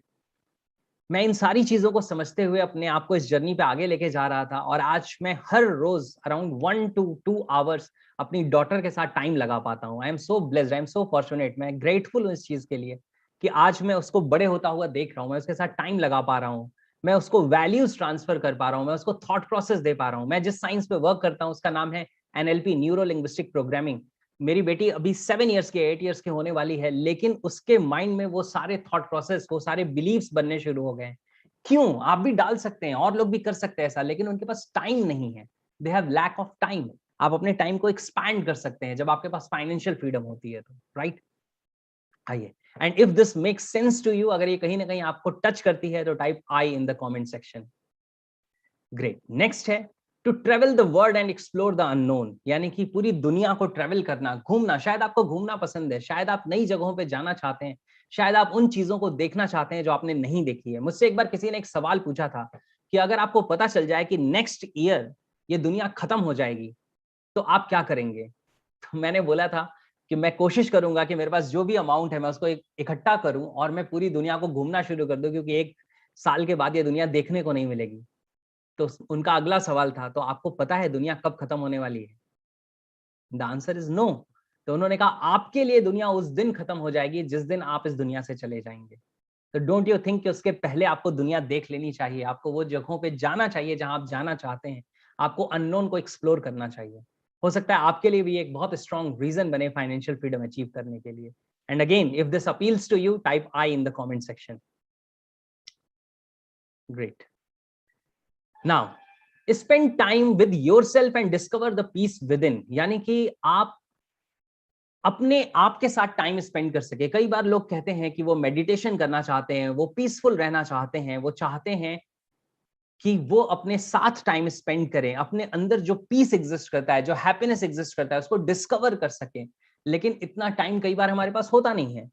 मैं इन सारी चीजों को समझते हुए अपने आप को इस जर्नी पे आगे लेके जा रहा था, और आज मैं हर रोज अराउंड 1 to 2 आवर्स अपनी डॉटर के साथ टाइम लगा पाता हूँ। I am so blessed, I am so fortunate, मैं ग्रेटफुल हूँ इस चीज के लिए कि आज मैं उसको बड़े होता हुआ देख रहा हूँ, मैं उसके साथ टाइम लगा पा रहा हूँ, मैं उसको वैल्यूज ट्रांसफर कर पा रहा हूँ, मैं उसको थॉट प्रोसेस दे पा रहा हूँ। मैं जिस साइंस पे वर्क करता हूँ उसका नाम है एनएलपी, न्यूरो लिंग्विस्टिक प्रोग्रामिंग। मेरी बेटी अभी 7 इयर्स के 8 इयर्स के होने वाली है, लेकिन उसके माइंड में वो सारे थॉट प्रोसेस, वो सारे बिलीव्स बनने शुरू हो गए। क्यों? आप भी डाल सकते हैं, और लोग भी कर सकते हैं ऐसा, लेकिन उनके पास टाइम नहीं है। They have lack of time. आप अपने टाइम को एक्सपैंड कर सकते हैं जब आपके पास फाइनेंशियल फ्रीडम होती है तो, राइट? आइए, and if this makes sense to you, अगर ये कहीं ना कहीं आपको टच करती है तो type I in the comment section. Great. Next है to travel the world and explore the unknown, यानी कि पूरी दुनिया को ट्रेवल करना, घूमना। शायद आपको घूमना पसंद है, शायद आप नई जगहों पे जाना चाहते हैं, शायद आप उन चीजों को देखना चाहते हैं जो आपने नहीं देखी है। मुझसे एक बार किसी ने एक सवाल पूछा था कि अगर आपको पता चल जाए कि नेक्स्ट ईयर ये दुनिया खत्म हो जाएगी तो आप क्या करेंगे? तो मैंने बोला था कि मैं कोशिश करूंगा कि मेरे पास जो भी अमाउंट है मैं उसको इकट्ठा करूं और मैं पूरी दुनिया को घूमना शुरू कर दूं, क्योंकि 1 साल के बाद ये दुनिया देखने को नहीं मिलेगी। तो उनका अगला सवाल था, तो आपको पता है दुनिया कब खत्म होने वाली है? The answer is no. तो उन्होंने कहा आपके लिए दुनिया उस दिन खत्म हो जाएगी जिस दिन आप इस दुनिया से चले जाएंगे। तो डोंट यू थिंक कि उसके पहले आपको दुनिया देख लेनी चाहिए, आपको वो जगहों पे जाना चाहिए जहां आप जाना चाहते हैं, आपको अननोन को एक्सप्लोर करना चाहिए। हो सकता है आपके लिए भी एक बहुत स्ट्रॉन्ग रीजन बने फाइनेंशियल फ्रीडम अचीव करने के लिए। And again, if this appeals to you, type I in the comment section. Great. Now spend time with yourself and discover the peace within, यानी कि आप अपने आप के साथ टाइम स्पेंड कर सके। कई बार लोग कहते हैं कि वो मेडिटेशन करना चाहते हैं, वो पीसफुल रहना चाहते हैं, वो चाहते हैं कि वो अपने साथ टाइम स्पेंड करें, अपने अंदर जो पीस एग्जिस्ट करता है, जो हैप्पीनेस एग्जिस्ट करता है, उसको डिस्कवर कर सकें। लेकिन इतना टाइम कई बार हमारे पास होता नहीं है।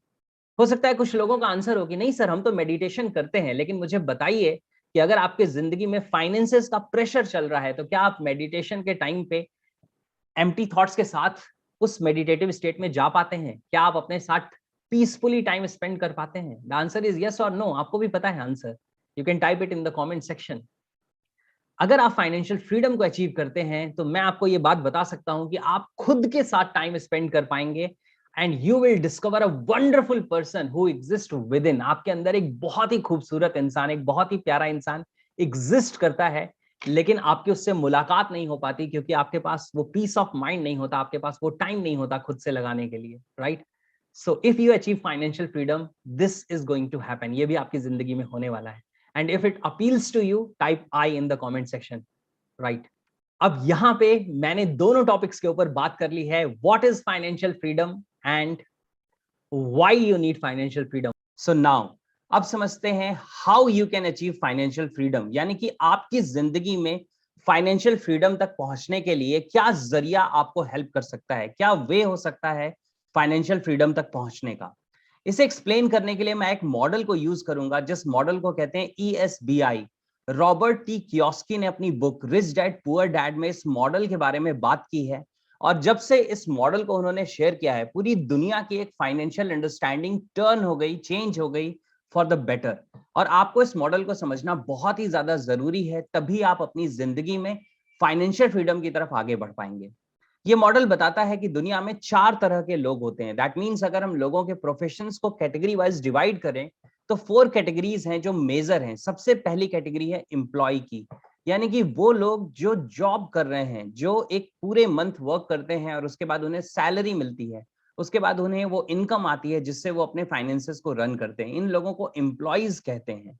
हो सकता है कुछ लोगों का आंसर हो कि नहीं सर, हम तो मेडिटेशन करते हैं, लेकिन मुझे बताइए कि अगर आपके जिंदगी में फाइनेंसेस का प्रेशर चल रहा है तो क्या आप मेडिटेशन के टाइम पे एम्प्टी थॉट्स के साथ उस मेडिटेटिव स्टेट में जा पाते हैं? क्या आप अपने साथ पीसफुली टाइम स्पेंड कर पाते हैं? द आंसर इज यस और नो। आपको भी पता है answer, you can type it in the comment section. अगर आप फाइनेंशियल फ्रीडम को अचीव करते हैं तो मैं आपको ये बात बता सकता हूं कि आप खुद के साथ टाइम स्पेंड कर पाएंगे, and you will discover a wonderful person who exist with in. आपके अंदर एक बहुत ही खूबसूरत इंसान, एक बहुत ही प्यारा इंसान एग्जिस्ट करता है, लेकिन आपकी उससे मुलाकात नहीं हो पाती क्योंकि आपके पास वो पीस ऑफ माइंड नहीं होता, आपके पास वो टाइम नहीं होता खुद से लगाने के लिए, right? So if you achieve financial freedom, this is going to happen. ये भी आपकी जिंदगी में होने वाला है। And if it appeals to you, type I in the comment section, right? अब यहां पे मैंने दोनों टॉपिक्स के ऊपर बात कर ली है, what is financial freedom and why you need financial freedom. So now अब समझते हैं how you can achieve financial freedom, यानी कि आपकी जिंदगी में फाइनेंशियल फ्रीडम तक पहुंचने के लिए क्या जरिया आपको हेल्प कर सकता है, क्या वे हो सकता है फाइनेंशियल फ्रीडम तक पहुंचने का। इसे एक्सप्लेन करने के लिए मैं एक मॉडल को यूज करूंगा, जिस मॉडल को कहते हैं ESBI। रॉबर्ट टी कियोस्की ने अपनी book rich dad poor dad में इस मॉडल के बारे में बात की है, और जब से इस मॉडल को उन्होंने शेयर किया है, पूरी दुनिया की एक फाइनेंशियल अंडरस्टैंडिंग टर्न हो गई, चेंज हो गई फॉर द बेटर। और आपको इस मॉडल को समझना बहुत ही ज्यादा जरूरी है, तभी आप अपनी जिंदगी में फाइनेंशियल फ्रीडम की तरफ आगे बढ़ पाएंगे। ये मॉडल बताता है कि दुनिया में 4 तरह के लोग होते हैं। दैट मीन्स अगर हम लोगों के प्रोफेशंस को कैटेगरी वाइज डिवाइड करें तो 4 कैटेगरीज हैं जो मेजर हैं। सबसे पहली कैटेगरी है एम्प्लॉय की, यानी कि वो लोग जो जॉब कर रहे हैं, जो एक पूरे मंथ वर्क करते हैं और उसके बाद उन्हें सैलरी मिलती है, उसके बाद उन्हें वो इनकम आती है जिससे वो अपने फाइनेंसेस को रन करते हैं। इन लोगों को एम्प्लॉयज कहते हैं।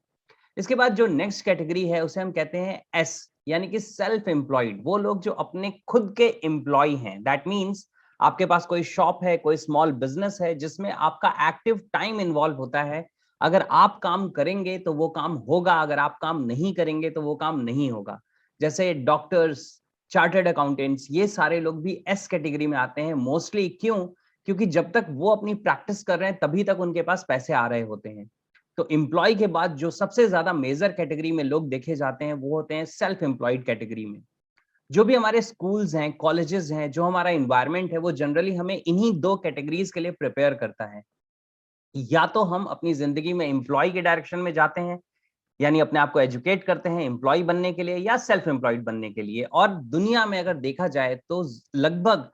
इसके बाद जो नेक्स्ट कैटेगरी है उसे हम कहते हैं एस, यानी कि सेल्फ एम्प्लॉयड। वो लोग जो अपने खुद के एम्प्लॉय हैं। दैट मीन्स आपके पास कोई शॉप है, कोई स्मॉल बिजनेस है जिसमें आपका एक्टिव टाइम इन्वॉल्व होता है। अगर आप काम करेंगे तो वो काम होगा, अगर आप काम नहीं करेंगे तो वो काम नहीं होगा। जैसे डॉक्टर्स, चार्टर्ड अकाउंटेंट्स, ये सारे लोग भी एस कैटेगरी में आते हैं मोस्टली। क्यों? क्योंकि जब तक वो अपनी प्रैक्टिस कर रहे हैं तभी तक उनके पास पैसे आ रहे होते हैं। तो एम्प्लॉय के बाद जो सबसे ज्यादा मेजर कैटेगरी में लोग देखे जाते हैं वो होते हैं सेल्फ एम्प्लॉयड कैटेगरी में। जो भी हमारे स्कूल्स हैं, कॉलेजेस हैं, जो हमारा एनवायरनमेंट है, वो जनरली हमें इन्हीं दो कैटेगरीज के लिए प्रिपेयर करता है। या तो हम अपनी जिंदगी में एम्प्लॉय के डायरेक्शन में जाते हैं, यानी अपने आप को एजुकेट करते हैं एम्प्लॉय बनने के लिए या सेल्फ एम्प्लॉयड बनने के लिए। और दुनिया में अगर देखा जाए तो लगभग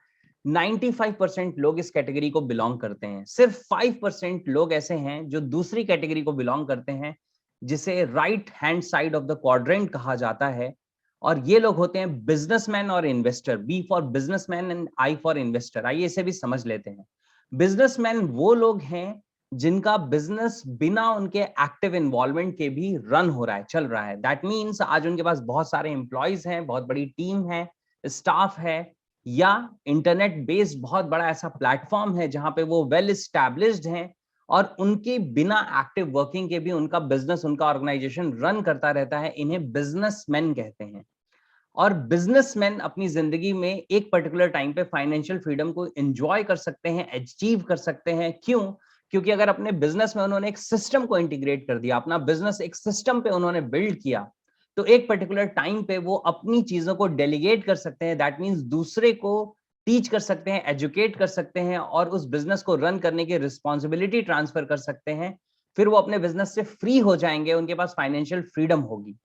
95% लोग इस कैटेगरी को बिलोंग करते हैं। सिर्फ 5% लोग ऐसे हैं जो दूसरी कैटेगरी को बिलोंग करते हैं, जिसे right hand side of the quadrant कहा जाता है। और ये लोग होते हैं बिजनेसमैन और investor. B for businessman and I for investor. आइए इसे भी समझ लेते हैं। बिजनेसमैन वो लोग हैं जिनका बिजनेस बिना उनके एक्टिव इन्वॉल्वमेंट के भी रन हो रहा है, चल रहा है। दैट मीन्स आज उनके पास बहुत सारे एम्प्लॉयज हैं, बहुत बड़ी टीम है, स्टाफ है, या इंटरनेट बेस्ड बहुत बड़ा ऐसा प्लेटफॉर्म है जहां पे वो वेल एस्टैब्लिश्ड हैं और उनके बिना एक्टिव वर्किंग के भी उनका बिजनेस, उनका ऑर्गेनाइजेशन रन करता रहता है। इन्हें बिजनेसमैन कहते हैं। और बिजनेसमैन अपनी जिंदगी में एक पर्टिकुलर टाइम पे फाइनेंशियल फ्रीडम को एंजॉय कर सकते हैं, अचीव कर सकते हैं। क्यों? क्योंकि अगर अपने बिजनेस में उन्होंने एक सिस्टम को इंटीग्रेट कर दिया, अपना बिजनेस एक सिस्टम पे उन्होंने बिल्ड किया, तो एक पर्टिकुलर टाइम पे वो अपनी चीजों को डेलीगेट कर सकते हैं। दैट मीन्स दूसरे को टीच कर सकते हैं, एजुकेट कर सकते हैं और उस बिजनेस को रन करने की रिस्पॉन्सिबिलिटी ट्रांसफर कर सकते हैं। फिर वो अपने बिजनेस से फ्री हो जाएंगे, उनके पास फाइनेंशियल फ्रीडम होगी।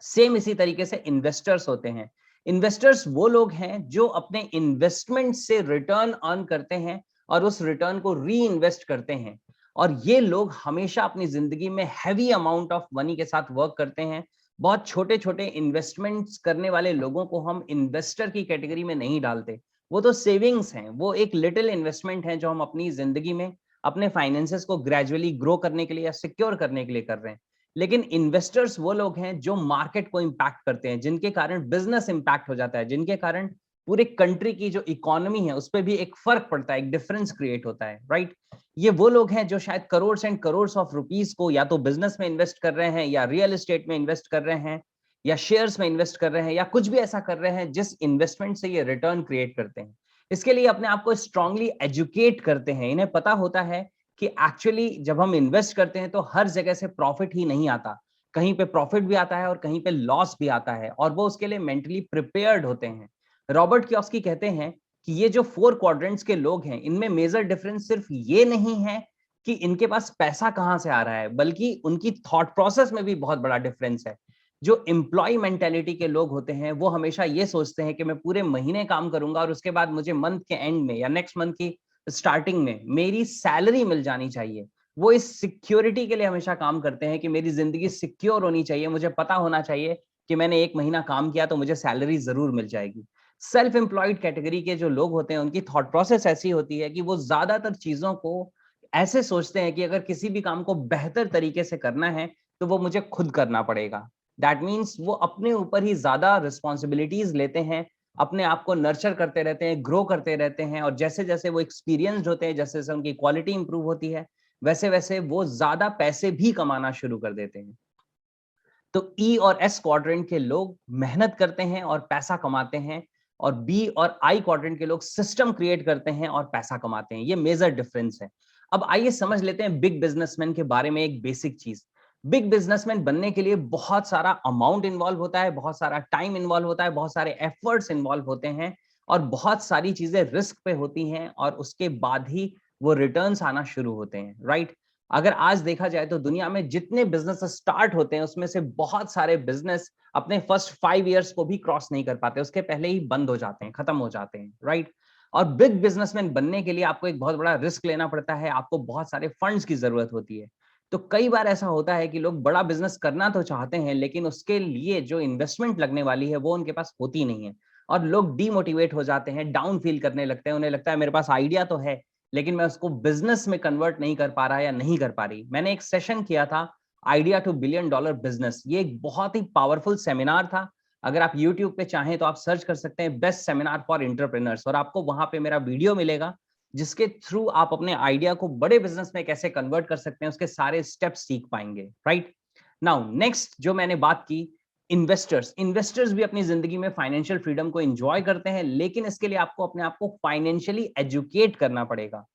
सेम इसी तरीके से इन्वेस्टर्स होते हैं। इन्वेस्टर्स वो लोग हैं जो अपने इन्वेस्टमेंट से रिटर्न अर्न करते हैं और उस रिटर्न को री इन्वेस्ट करते हैं। और ये लोग हमेशा अपनी जिंदगी में हैवी अमाउंट ऑफ मनी के साथ वर्क करते हैं। बहुत छोटे छोटे इन्वेस्टमेंट्स करने वाले लोगों को हम इन्वेस्टर की कैटेगरी में नहीं डालते। वो तो सेविंग्स हैं, वो एक लिटिल इन्वेस्टमेंट है जो हम अपनी जिंदगी में अपने फाइनेंसेस को ग्रेजुअली ग्रो करने के लिए या सिक्योर करने के लिए कर रहे हैं। लेकिन इन्वेस्टर्स वो लोग हैं जो मार्केट को इंपैक्ट करते हैं, जिनके कारण बिजनेस इंपैक्ट हो जाता है, जिनके कारण पूरे कंट्री की जो इकोनॉमी है उस पर भी एक फर्क पड़ता है, एक डिफरेंस क्रिएट होता है, राइट। ये वो लोग हैं जो शायद crore and crore of rupees को या तो बिजनेस में इन्वेस्ट कर रहे हैं, या रियल एस्टेट में इन्वेस्ट कर रहे हैं, या शेयर्स में इन्वेस्ट कर रहे हैं, या कुछ भी ऐसा कर रहे हैं जिस इन्वेस्टमेंट से ये रिटर्न क्रिएट करते हैं। इसके लिए अपने आप को स्ट्रांगली एजुकेट करते हैं। इन्हें पता होता है कि एक्चुअली जब हम इन्वेस्ट करते हैं तो हर जगह से प्रॉफिट ही नहीं आता, कहीं पे प्रॉफिट भी आता है और कहीं पे लॉस भी आता है, और वो उसके लिए मेंटली प्रिपेयर्ड होते हैं। रॉबर्ट कियोसाकी कहते हैं कि ये जो 4 क्वाड्रेंट्स के लोग हैं, इनमें मेजर डिफरेंस सिर्फ ये नहीं है कि इनके पास पैसा कहां से आ रहा है, बल्कि उनकी थॉट प्रोसेस में भी बहुत बड़ा डिफरेंस है। जो एम्प्लॉय मेंटेलिटी के लोग होते हैं वो हमेशा ये सोचते हैं कि मैं पूरे महीने काम करूंगा और उसके बाद मुझे मंथ के एंड में या नेक्स्ट मंथ की स्टार्टिंग में मेरी सैलरी मिल जानी चाहिए। वो इस सिक्योरिटी के लिए हमेशा काम करते हैं कि मेरी जिंदगी सिक्योर होनी चाहिए, मुझे पता होना चाहिए कि मैंने 1 महीना काम किया तो मुझे सैलरी जरूर मिल जाएगी। सेल्फ एम्प्लॉयड कैटेगरी के जो लोग होते हैं उनकी थॉट प्रोसेस ऐसी होती है कि वो ज्यादातर चीजों को ऐसे सोचते हैं कि अगर किसी भी काम को बेहतर तरीके से करना है तो वो मुझे खुद करना पड़ेगा। दैट मीन्स वो अपने ऊपर ही ज्यादा रिस्पॉन्सिबिलिटीज लेते हैं, अपने आप को नर्चर करते रहते हैं, ग्रो करते रहते हैं, और जैसे जैसे वो एक्सपीरियंस्ड होते हैं, जैसे जैसे उनकी क्वालिटी इंप्रूव होती है, वैसे वैसे वो ज्यादा पैसे भी कमाना शुरू कर देते हैं। तो ई और एस क्वाड्रेंट के लोग मेहनत करते हैं और पैसा कमाते हैं, और बी और आई क्वाड्रेंट के लोग सिस्टम क्रिएट करते हैं और पैसा कमाते हैं। ये मेजर डिफरेंस है। अब आइए समझ लेते हैं बिग बिजनेसमैन के बारे में एक बेसिक चीज। बिग बिजनेसमैन बनने के लिए बहुत सारा अमाउंट इन्वॉल्व होता है, बहुत सारा टाइम इन्वॉल्व होता है, बहुत सारे एफर्ट्स इन्वॉल्व होते हैं, और बहुत सारी चीजें रिस्क पे होती हैं, और उसके बाद ही वो रिटर्न्स आना शुरू होते हैं, राइट। अगर आज देखा जाए तो दुनिया में जितने बिजनेस स्टार्ट होते हैं उसमें से बहुत सारे बिजनेस अपने फर्स्ट 5 इयर्स को भी क्रॉस नहीं कर पाते, उसके पहले ही बंद हो जाते हैं, खत्म हो जाते हैं, राइट। और बिग बिजनेसमैन बनने के लिए आपको एक बहुत बड़ा रिस्क लेना पड़ता है, आपको बहुत सारे फंड्स की जरूरत होती है। तो कई बार ऐसा होता है कि लोग बड़ा बिजनेस करना तो चाहते हैं, लेकिन उसके लिए जो इन्वेस्टमेंट लगने वाली है वो उनके पास होती नहीं है, और लोग डीमोटिवेट हो जाते हैं, डाउन फील करने लगते हैं। उन्हें लगता है मेरे पास आइडिया तो है लेकिन मैं उसको बिजनेस में कन्वर्ट नहीं कर पा रहा या नहीं कर पा रही। मैंने एक सेशन किया था idea two billion dollar business. ये एक बहुत ही पावरफुल सेमिनार था। अगर आप YouTube पे चाहें तो आप सर्च कर सकते हैं बेस्ट सेमिनार फॉर एंटरप्रेन्योर्स, और आपको वहां पे मेरा वीडियो मिलेगा जिसके थ्रू आप अपने आइडिया को बड़े बिजनेस में कैसे कन्वर्ट कर सकते हैं, उसके सारे स्टेप्स सीख पाएंगे। राइट नाउ नेक्स्ट जो मैंने बात की, इन्वेस्टर्स भी अपनी जिंदगी में फाइनेंशियल फ्रीडम को एंजॉय करते हैं, लेकिन इसके लिए आपको अपने आप को फाइनेंशियली एजुकेट करना पड़ेगा।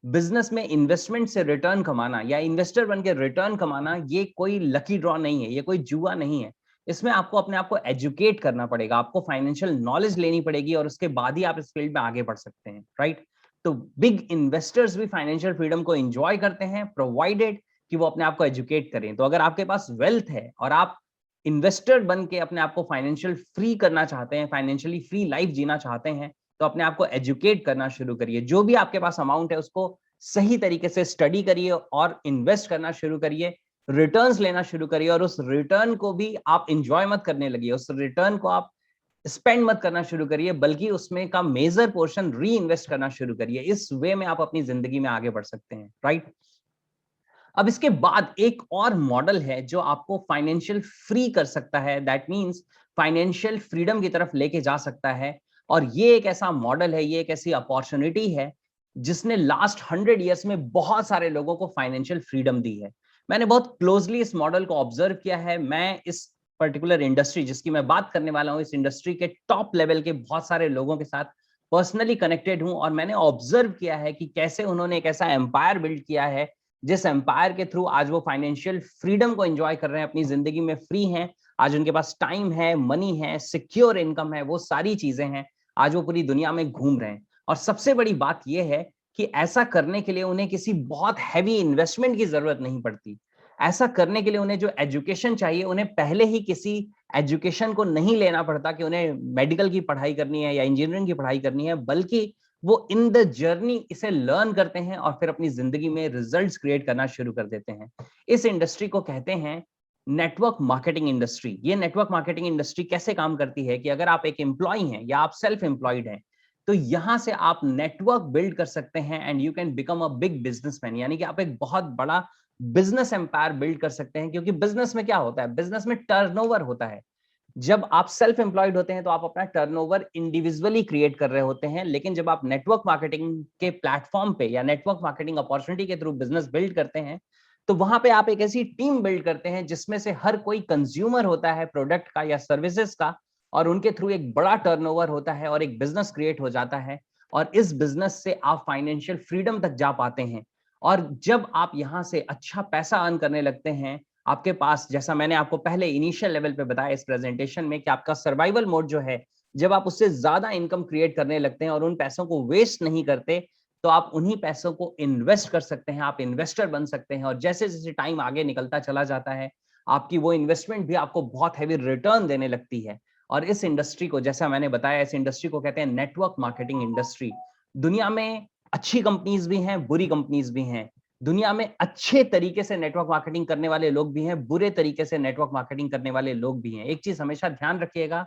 बिजनेस में इन्वेस्टमेंट से रिटर्न कमाना या इन्वेस्टर बन के रिटर्न कमाना, ये कोई लकी ड्रॉ नहीं है, ये कोई जुआ नहीं है। इसमें आपको अपने आप को एजुकेट करना पड़ेगा, आपको फाइनेंशियल नॉलेज लेनी पड़ेगी, और उसके बाद ही आप इस फील्ड में आगे बढ़ सकते हैं। राइट, तो बिग इन्वेस्टर्स भी फाइनेंशियल फ्रीडम को एंजॉय करते हैं, प्रोवाइडेड कि वो अपने आप को एजुकेट करें। तो अगर आपके पास वेल्थ है और आप इन्वेस्टर बन के अपने आप को फाइनेंशियल फ्री करना चाहते हैं, फाइनेंशियली फ्री लाइफ जीना चाहते हैं, तो अपने आप को एजुकेट करना शुरू करिए। जो भी आपके पास अमाउंट है उसको सही तरीके से स्टडी करिए और इन्वेस्ट करना शुरू करिए, रिटर्न्स लेना शुरू करिए, और उस रिटर्न को भी आप एंजॉय मत करने लगिए, उस रिटर्न को आप स्पेंड मत करना शुरू करिए, बल्कि उसमें का मेजर पोर्शन री इन्वेस्ट करना शुरू करिए। इस वे में आप अपनी जिंदगी में आगे बढ़ सकते हैं। राइट, अब इसके बाद एक और मॉडल है जो आपको फाइनेंशियल फ्री कर सकता है, दैट मींस फाइनेंशियल फ्रीडम की तरफ लेके जा सकता है। और ये एक ऐसा मॉडल है, ये एक ऐसी अपॉर्चुनिटी है जिसने लास्ट 100 ईयर्स में बहुत सारे लोगों को फाइनेंशियल फ्रीडम दी है। मैंने बहुत क्लोजली इस मॉडल को ऑब्जर्व किया है। मैं इस पर्टिकुलर इंडस्ट्री जिसकी मैं बात करने वाला हूं, इस इंडस्ट्री के टॉप लेवल के बहुत सारे लोगों के साथ पर्सनली कनेक्टेड हूं, और मैंने ऑब्जर्व किया है कि कैसे उन्होंने एक ऐसा एम्पायर बिल्ड किया है जिस एम्पायर के थ्रू आज वो फाइनेंशियल फ्रीडम को एंजॉय कर रहे हैं, अपनी जिंदगी में फ्री हैं। आज उनके पास टाइम है, मनी है, सिक्योर इनकम है, वो सारी चीजें हैं। आज वो पूरी दुनिया में घूम रहे हैं। और सबसे बड़ी बात यह है कि ऐसा करने के लिए उन्हें किसी बहुत हैवी इन्वेस्टमेंट की जरूरत नहीं पड़ती। ऐसा करने के लिए उन्हें जो एजुकेशन चाहिए, उन्हें पहले ही किसी एजुकेशन को नहीं लेना पड़ता कि उन्हें मेडिकल की पढ़ाई करनी है या इंजीनियरिंग की पढ़ाई करनी है, बल्कि वो इन द जर्नी इसे लर्न करते हैं और फिर अपनी जिंदगी में रिजल्ट्स क्रिएट करना शुरू कर देते हैं। इस इंडस्ट्री को कहते हैं नेटवर्क मार्केटिंग इंडस्ट्री। ये नेटवर्क मार्केटिंग इंडस्ट्री कैसे काम करती है कि अगर आप एक एम्प्लॉय हैं या आप सेल्फ एम्प्लॉयड हैं, तो यहां से आप नेटवर्क बिल्ड कर सकते हैं and you can become a big businessman, यानी कि आप एक बहुत बड़ा बिजनेस एम्पायर बिल्ड कर सकते हैं। क्योंकि बिजनेस में क्या होता है, बिजनेस में टर्नओवर होता है। जब आप सेल्फ एम्प्लॉयड होते हैं तो आप अपना टर्नओवर इंडिविजुअली क्रिएट कर रहे होते हैं, लेकिन जब आप नेटवर्क मार्केटिंग के प्लेटफॉर्म पे या नेटवर्क मार्केटिंग अपॉर्चुनिटी के थ्रू बिजनेस बिल्ड करते हैं, तो वहां पे आप एक ऐसी टीम बिल्ड करते हैं जिसमें से हर कोई कंज्यूमर होता है प्रोडक्ट का या सर्विसेज का, और उनके थ्रू एक बड़ा टर्नओवर होता है और एक बिजनेस क्रिएट हो जाता है। और इस बिजनेस से आप फाइनेंशियल फ्रीडम तक जा पाते हैं। और जब आप यहां से अच्छा पैसा अर्न करने लगते हैं, आपके पास, जैसा मैंने आपको पहले इनिशियल लेवल पे बताया इस प्रेजेंटेशन में, कि आपका सर्वाइवल मोड जो है, जब आप उससे ज्यादा इनकम क्रिएट करने लगते हैं और उन पैसों को वेस्ट नहीं करते, तो आप उन्हीं पैसों को इन्वेस्ट कर सकते हैं, आप इन्वेस्टर बन सकते हैं। और जैसे जैसे टाइम आगे निकलता चला जाता है, आपकी वो इन्वेस्टमेंट भी आपको बहुत हैवी रिटर्न देने लगती है। और इस इंडस्ट्री को, जैसा मैंने बताया, इस इंडस्ट्री को कहते हैं नेटवर्क मार्केटिंग इंडस्ट्री। दुनिया में अच्छी कंपनीज भी हैं, बुरी कंपनीज भी हैं। दुनिया में अच्छे तरीके से नेटवर्क मार्केटिंग करने वाले लोग भी हैं, बुरे तरीके से नेटवर्क मार्केटिंग करने वाले लोग भी हैं। एक चीज हमेशा ध्यान रखिएगा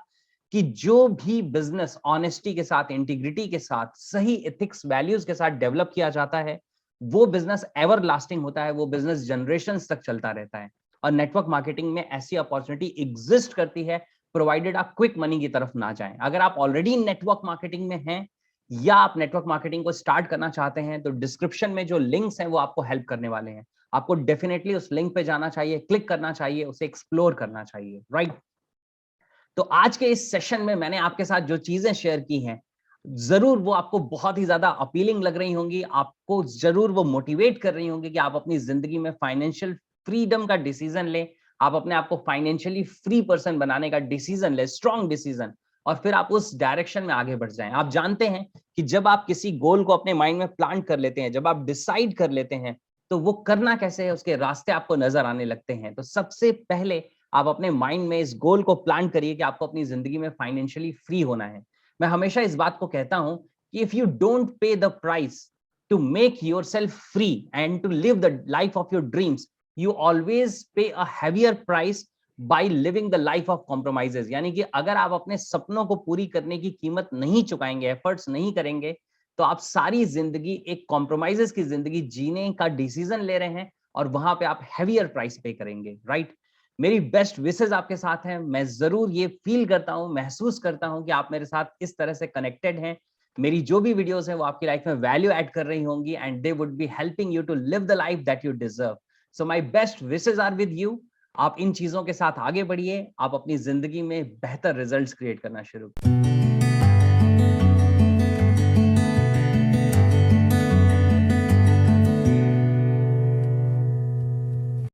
कि जो भी बिजनेस ऑनेस्टी के साथ, इंटीग्रिटी के साथ, सही एथिक्स वैल्यूज के साथ डेवलप किया जाता है, वो बिजनेस एवर लास्टिंग होता है, वो बिजनेस जनरेशंस तक चलता रहता है। और नेटवर्क मार्केटिंग में ऐसी अपॉर्चुनिटी एग्जिस्ट करती है, प्रोवाइडेड आप क्विक मनी की तरफ ना जाएं। अगर आप ऑलरेडी नेटवर्क मार्केटिंग में हैं या आप नेटवर्क मार्केटिंग को स्टार्ट करना चाहते हैं, तो डिस्क्रिप्शन में जो लिंक्स हैं वो आपको हेल्प करने वाले हैं। आपको डेफिनेटली उस लिंक पे जाना चाहिए, क्लिक करना चाहिए, उसे एक्सप्लोर करना चाहिए। राइट, तो आज के इस सेशन में मैंने आपके साथ जो चीजें शेयर की हैं, जरूर वो आपको बहुत ही ज्यादा अपीलिंग लग रही होंगी, आपको जरूर वो मोटिवेट कर रही होंगी कि आप अपनी जिंदगी में फाइनेंशियल फ्रीडम का डिसीजन लें, आप अपने आप को फाइनेंशियली फ्री पर्सन बनाने का डिसीजन लें, स्ट्रॉन्ग डिसीजन, और फिर आप उस डायरेक्शन में आगे बढ़ जाएं। आप जानते हैं कि जब आप किसी गोल को अपने माइंड में प्लान कर लेते हैं, जब आप डिसाइड कर लेते हैं, तो वो करना कैसे है उसके रास्ते आपको नजर आने लगते हैं। तो सबसे पहले आप अपने माइंड में इस गोल को प्लान करिए कि आपको अपनी जिंदगी में फाइनेंशियली फ्री होना है। मैं हमेशा इस बात को कहता हूं कि if you don't pay the price to make yourself free and to live the life of your dreams, you always pay a heavier price by living the life of compromises. यानी कि अगर आप अपने सपनों को पूरी करने की कीमत नहीं चुकाएंगे, एफर्ट्स नहीं करेंगे, तो आप सारी जिंदगी एक कॉम्प्रोमाइजेस की जिंदगी जीने का डिसीजन ले रहे हैं, और वहां पे आप हैवियर प्राइस पे करेंगे, राइट? मेरी बेस्ट विशेस आपके साथ हैं। मैं जरूर ये फील करता हूँ, महसूस करता हूँ कि आप मेरे साथ इस तरह से कनेक्टेड हैं। मेरी जो भी वीडियोस हैं वो आपकी लाइफ में वैल्यू ऐड कर रही होंगी and they would be helping you to live the life that you deserve. So my best wishes are with you. आप इन चीजों के साथ आगे बढ़िए, आप अपनी जिंदगी में बेहतर रिजल्ट्स क्रिएट करना शुरू करिए।